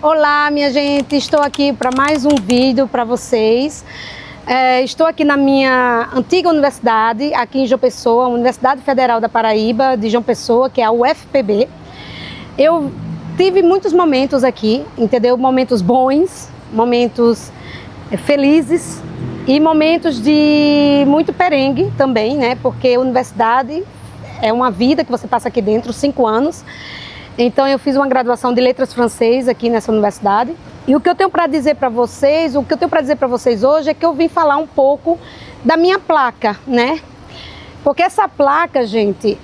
Olá, minha gente, estou aqui para mais um vídeo para vocês. Estou aqui na minha antiga universidade, aqui em João Pessoa, Universidade Federal da Paraíba, de João Pessoa, que é a UFPB. Eu tive muitos momentos aqui, entendeu? Momentos bons, momentos felizes e momentos de muito perrengue também, né? Porque a universidade é uma vida que você passa aqui dentro, 5 anos. Então eu fiz uma graduação de letras francês aqui nessa universidade. E o que eu tenho para dizer para vocês, hoje é que eu vim falar um pouco da minha placa, né? Porque essa placa, gente,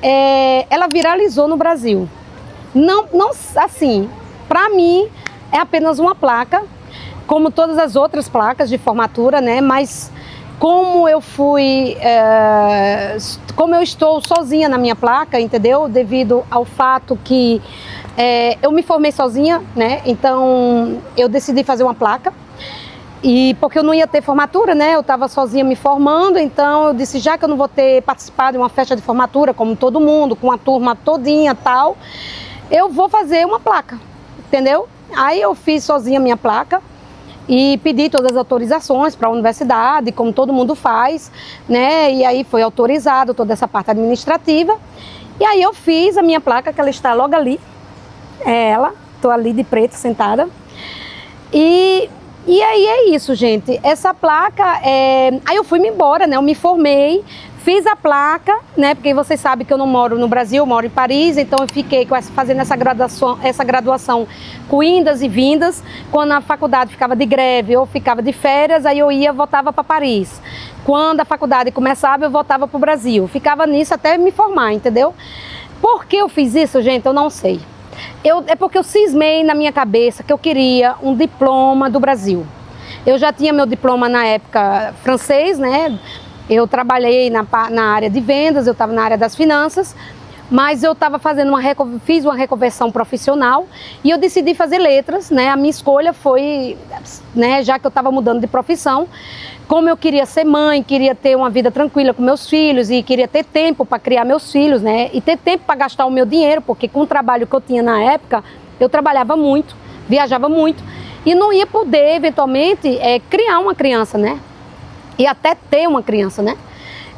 ela viralizou no Brasil. Não assim, para mim é apenas uma placa, como todas as outras placas de formatura, né? Mas como eu estou sozinha na minha placa, entendeu? Devido ao fato que eu me formei sozinha, né? Então eu decidi fazer uma placa. E porque eu não ia ter formatura, né? Eu estava sozinha me formando, então eu disse, já que eu não vou ter participado de uma festa de formatura, como todo mundo, com a turma todinha e tal, eu vou fazer uma placa, entendeu? Aí eu fiz sozinha a minha placa. E pedi todas as autorizações para a universidade, como todo mundo faz, né? E aí foi autorizado toda essa parte administrativa. E aí eu fiz a minha placa, que ela está logo ali. É ela, estou ali de preto sentada. E aí é isso, gente. Essa placa, aí eu fui-me embora, né? Eu me formei, fiz a placa, né? Porque vocês sabem que eu não moro no Brasil, eu moro em Paris, então eu fiquei fazendo essa graduação com indas e vindas. Quando a faculdade ficava de greve ou ficava de férias, aí eu voltava para Paris. Quando a faculdade começava, eu voltava para o Brasil. Ficava nisso até me formar, entendeu? Por que eu fiz isso, gente? Eu não sei. É porque eu cismei na minha cabeça que eu queria um diploma do Brasil. Eu já tinha meu diploma na época francês, né? Eu trabalhei na área de vendas, eu estava na área das finanças, mas eu estava fiz uma reconversão profissional e eu decidi fazer letras, né? A minha escolha foi, né, já que eu estava mudando de profissão, como eu queria ser mãe, queria ter uma vida tranquila com meus filhos e queria ter tempo para criar meus filhos, né? E ter tempo para gastar o meu dinheiro, porque com o trabalho que eu tinha na época, eu trabalhava muito, viajava muito e não ia poder, eventualmente, criar uma criança, né? E até ter uma criança, né?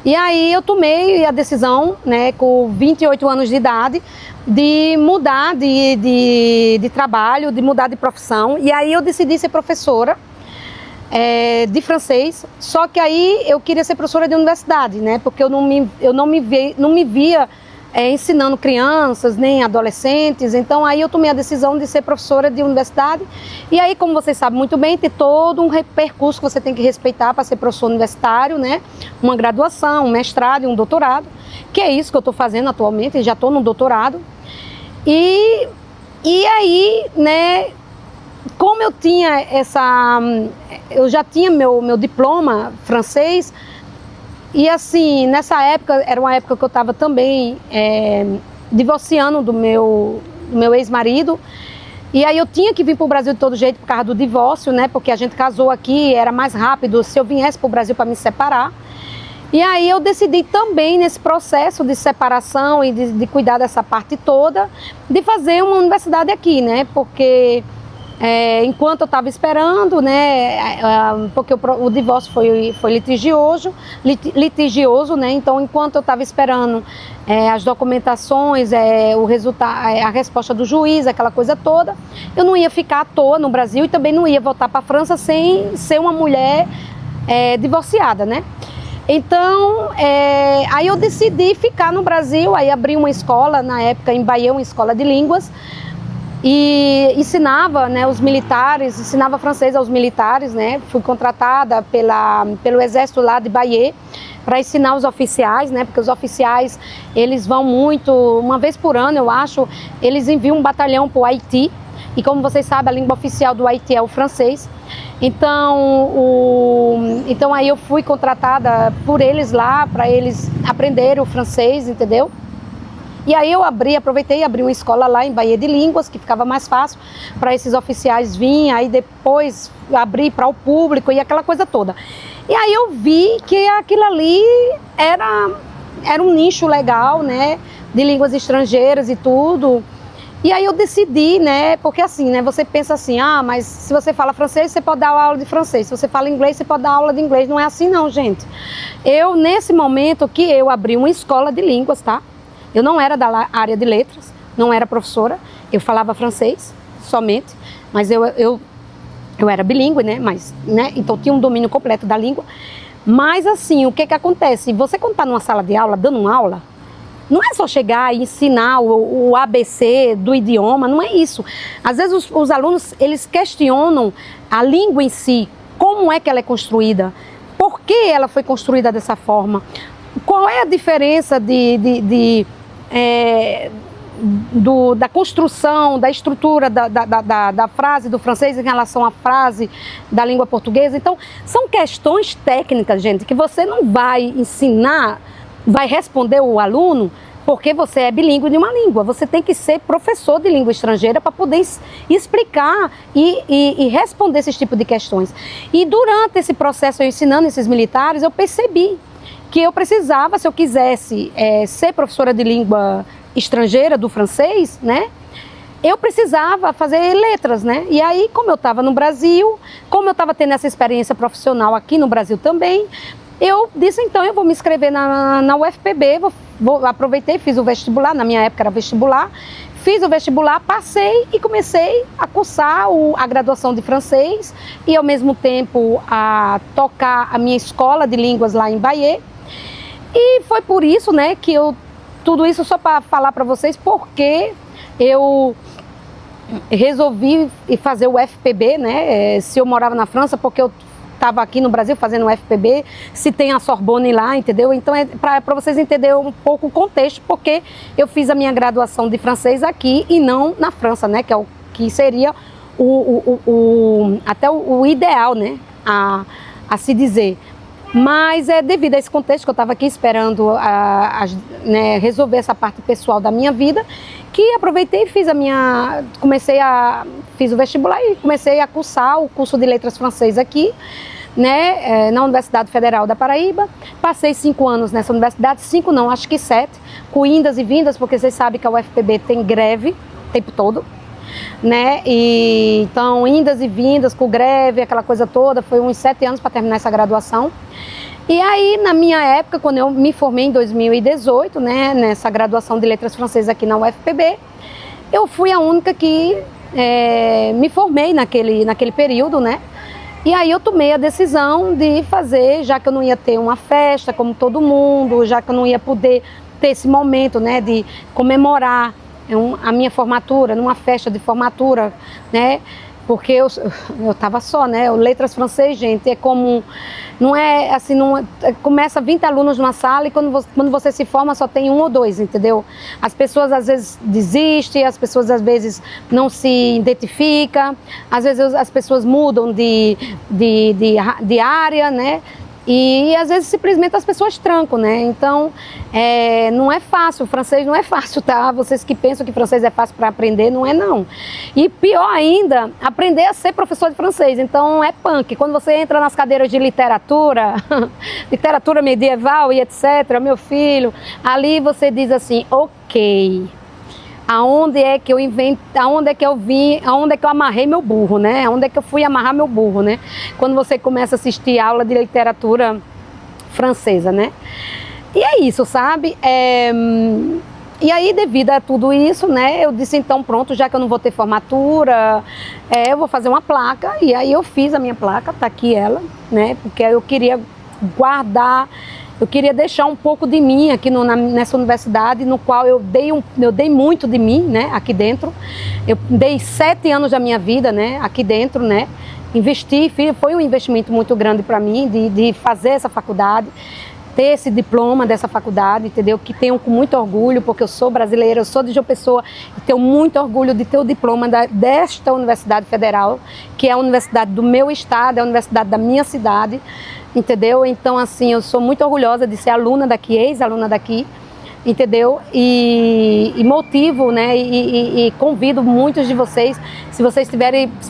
E aí eu tomei a decisão, né, com 28 anos de idade, de mudar de trabalho, de mudar de profissão. E aí eu decidi ser professora de francês, só que aí eu queria ser professora de universidade, né? Porque eu não me via ensinando crianças, nem adolescentes. Então aí eu tomei a decisão de ser professora de universidade. E aí, como vocês sabem muito bem, tem todo um percurso que você tem que respeitar para ser professor universitário, né? Uma graduação, um mestrado e um doutorado, que é isso que eu estou fazendo atualmente, já estou no doutorado. E aí, né, como eu tinha eu já tinha meu diploma francês. E assim, nessa época, era uma época que eu estava também divorciando do meu ex-marido. E aí eu tinha que vir para o Brasil de todo jeito por causa do divórcio, né? Porque a gente casou aqui, era mais rápido se eu viesse para o Brasil para me separar. E aí eu decidi também, nesse processo de separação e de cuidar dessa parte toda, de fazer uma universidade aqui, né? Porque enquanto eu estava esperando, né, porque o divórcio foi litigioso, né, então enquanto eu estava esperando as documentações, o resultado, a resposta do juiz, aquela coisa toda, eu não ia ficar à toa no Brasil e também não ia voltar para a França sem ser uma mulher divorciada, né. Então, aí eu decidi ficar no Brasil, aí abri uma escola, na época em Bahia, uma escola de línguas, e ensinava, né, os militares, ensinava francês aos militares, né? Fui contratada pelo exército lá de Bahia para ensinar os oficiais, né? Porque os oficiais, eles vão muito, uma vez por ano, eu acho, eles enviam um batalhão para o Haiti. E como vocês sabem, a língua oficial do Haiti é o francês. Então aí eu fui contratada por eles lá, para eles aprenderem o francês, entendeu? E aí eu aproveitei e abri uma escola lá em Bahia de Línguas, que ficava mais fácil para esses oficiais virem, aí depois abri para o público e aquela coisa toda. E aí eu vi que aquilo ali era um nicho legal, né, de línguas estrangeiras e tudo. E aí eu decidi, né, porque assim, né, você pensa assim, ah, mas se você fala francês, você pode dar aula de francês, se você fala inglês, você pode dar aula de inglês, não é assim não, gente. Eu, nesse momento que eu abri uma escola de línguas, tá? Eu não era da área de letras, não era professora, eu falava francês somente, mas eu era bilíngue, né, mas, né, então tinha um domínio completo da língua. Mas assim, o que que acontece? Você quando está numa sala de aula, dando uma aula, não é só chegar e ensinar o ABC do idioma, não é isso. Às vezes os alunos, eles questionam a língua em si, como é que ela é construída, por que ela foi construída dessa forma, qual é a diferença da construção, da estrutura da frase do francês em relação à frase da língua portuguesa. Então, são questões técnicas, gente, que você não vai ensinar, vai responder o aluno porque você é bilíngue de uma língua. Você tem que ser professor de língua estrangeira para poder explicar e responder esses tipos de questões. E durante esse processo, eu ensinando esses militares, eu percebi que eu precisava, se eu quisesse ser professora de língua estrangeira, do francês, né? Eu precisava fazer letras, né? E aí, como eu estava no Brasil, como eu estava tendo essa experiência profissional aqui no Brasil também, eu disse, então, eu vou me inscrever na UFPB, aproveitei, fiz o vestibular, na minha época era vestibular, fiz o vestibular, passei e comecei a cursar a graduação de francês e, ao mesmo tempo, a tocar a minha escola de línguas lá em Bahia. E foi por isso, né, que tudo isso só para falar para vocês porque eu resolvi fazer o FPB, né, se eu morava na França, porque eu estava aqui no Brasil fazendo o FPB, se tem a Sorbonne lá, entendeu? Então é para vocês entenderem um pouco o contexto, porque eu fiz a minha graduação de francês aqui e não na França, né, que é o que seria até o ideal, né, a se dizer. Mas devido a esse contexto que eu estava aqui esperando né, resolver essa parte pessoal da minha vida, que aproveitei e fiz o vestibular e comecei a cursar o curso de letras francês aqui, né, na Universidade Federal da Paraíba. Passei 5 anos nessa universidade, 5 não, acho que 7, com indas e vindas, porque vocês sabem que a UFPB tem greve o tempo todo, né? E então indas e vindas com greve, aquela coisa toda, foi uns 7 anos para terminar essa graduação. E aí, na minha época, quando eu me formei em 2018, né, nessa graduação de letras francesas aqui na UFPB, eu fui a única que me formei naquele período, né? E aí eu tomei a decisão de fazer, já que eu não ia ter uma festa como todo mundo, já que eu não ia poder ter esse momento, né, de comemorar a minha formatura, numa festa de formatura, né? Porque eu estava só, né? O letras francês, gente, é como... Não é assim, começa 20 alunos numa sala e quando você se forma só tem 1 ou 2, entendeu? As pessoas às vezes desistem, as pessoas às vezes não se identificam, às vezes as pessoas mudam de área, né? E às vezes simplesmente as pessoas trancam, né? Então, não é fácil, o francês não é fácil, tá? Vocês que pensam que francês é fácil para aprender, não é não. E pior ainda, aprender a ser professor de francês, então é punk. Quando você entra nas cadeiras de literatura, literatura medieval e etc, meu filho, ali você diz assim, ok, aonde é que eu amarrei meu burro, né? Aonde é que eu fui amarrar meu burro, né? Quando você começa a assistir aula de literatura francesa, né? E é isso, sabe? E aí, devido a tudo isso, né? Eu disse, então, pronto, já que eu não vou ter formatura, eu vou fazer uma placa. E aí eu fiz a minha placa, tá aqui ela, né? Porque eu queria guardar... Eu queria deixar um pouco de mim aqui nessa universidade, no qual eu dei muito de mim, né, aqui dentro. Eu dei 7 anos da minha vida, né, aqui dentro, né. Investi, foi um investimento muito grande para mim de fazer essa faculdade, ter esse diploma dessa faculdade, entendeu? Que tenho com muito orgulho, porque eu sou brasileira, eu sou de João Pessoa e tenho muito orgulho de ter o diploma desta Universidade Federal, que é a universidade do meu estado, é a universidade da minha cidade. Entendeu? Então, assim, eu sou muito orgulhosa de ser aluna daqui, ex-aluna daqui, entendeu? E motivo, né? E convido muitos de vocês, se vocês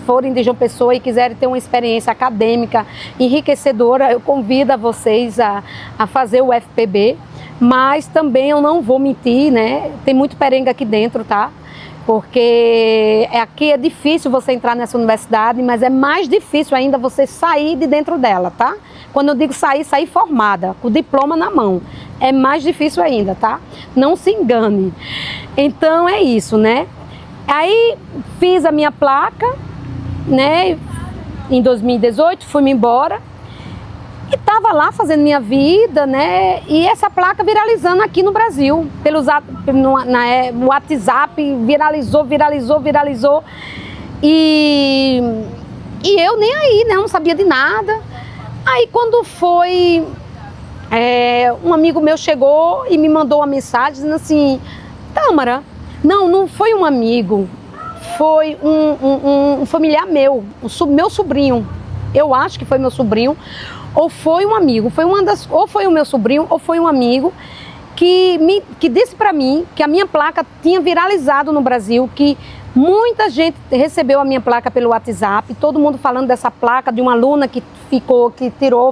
forem de João Pessoa e quiserem ter uma experiência acadêmica enriquecedora, eu convido a vocês a fazer o FPB, mas também eu não vou mentir, né? Tem muito perengue aqui dentro, tá? porque aqui é difícil você entrar nessa universidade, mas é mais difícil ainda você sair de dentro dela, tá? Quando eu digo sair, sair formada, com o diploma na mão. É mais difícil ainda, tá? Não se engane. Então é isso, né? Aí fiz a minha placa, né? Em 2018, fui-me embora. E estava lá fazendo minha vida, né? E essa placa viralizando aqui no Brasil. No WhatsApp, viralizou. E eu nem aí, né? Eu não sabia de nada. Aí quando foi, um amigo meu chegou e me mandou uma mensagem dizendo assim: Tâmara, não foi um amigo, foi um familiar meu, meu sobrinho. Eu acho que foi meu sobrinho, ou foi um amigo, ou foi o meu sobrinho, ou foi um amigo que disse para mim que a minha placa tinha viralizado no Brasil, que muita gente recebeu a minha placa pelo WhatsApp, todo mundo falando dessa placa, de uma aluna que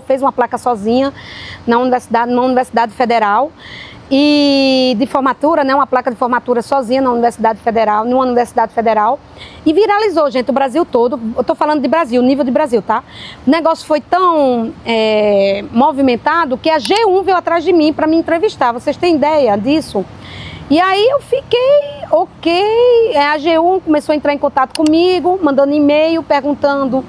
fez uma placa sozinha numa Universidade Federal, e de formatura, né, uma placa de formatura sozinha numa Universidade Federal, e viralizou, gente, o Brasil todo. Eu tô falando de Brasil, nível de Brasil, tá? O negócio foi tão movimentado que a G1 veio atrás de mim para me entrevistar. Vocês têm ideia disso? E aí eu fiquei ok. A G1 começou a entrar em contato comigo, mandando e-mail, perguntando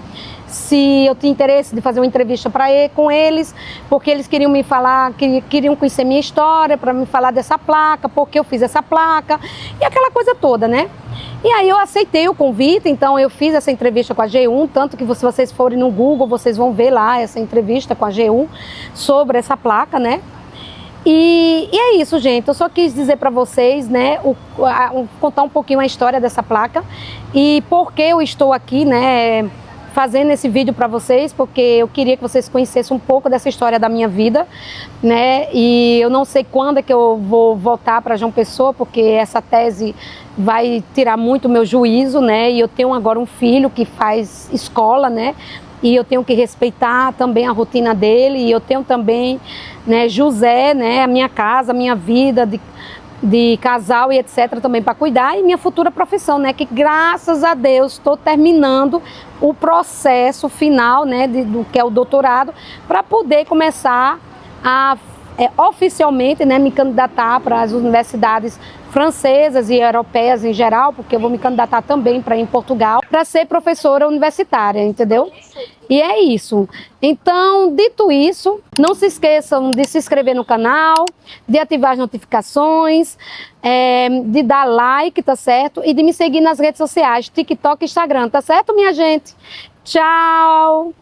se eu tinha interesse de fazer uma entrevista com eles, porque eles queriam me falar, queriam conhecer minha história, para me falar dessa placa, porque eu fiz essa placa, e aquela coisa toda, né? E aí eu aceitei o convite, então eu fiz essa entrevista com a G1, tanto que se vocês forem no Google, vocês vão ver lá essa entrevista com a G1 sobre essa placa, né? E é isso, gente. Eu só quis dizer para vocês, né, contar um pouquinho a história dessa placa e por que eu estou aqui, né, fazendo esse vídeo para vocês, porque eu queria que vocês conhecessem um pouco dessa história da minha vida, né? E eu não sei quando é que eu vou voltar para João Pessoa, porque essa tese vai tirar muito o meu juízo, né? E eu tenho agora um filho que faz escola, né? E eu tenho que respeitar também a rotina dele, e eu tenho também, né, José, né, a minha casa, a minha vida de casal e etc. também para cuidar, e minha futura profissão, né, que graças a Deus estou terminando o processo final, né, do que é o doutorado, para poder começar a oficialmente, né, me candidatar para as universidades francesas e europeias em geral, porque eu vou me candidatar também para ir em Portugal, para ser professora universitária, entendeu? E é isso. Então, dito isso, não se esqueçam de se inscrever no canal, de ativar as notificações, de dar like, tá certo? E de me seguir nas redes sociais, TikTok e Instagram, tá certo, minha gente? Tchau!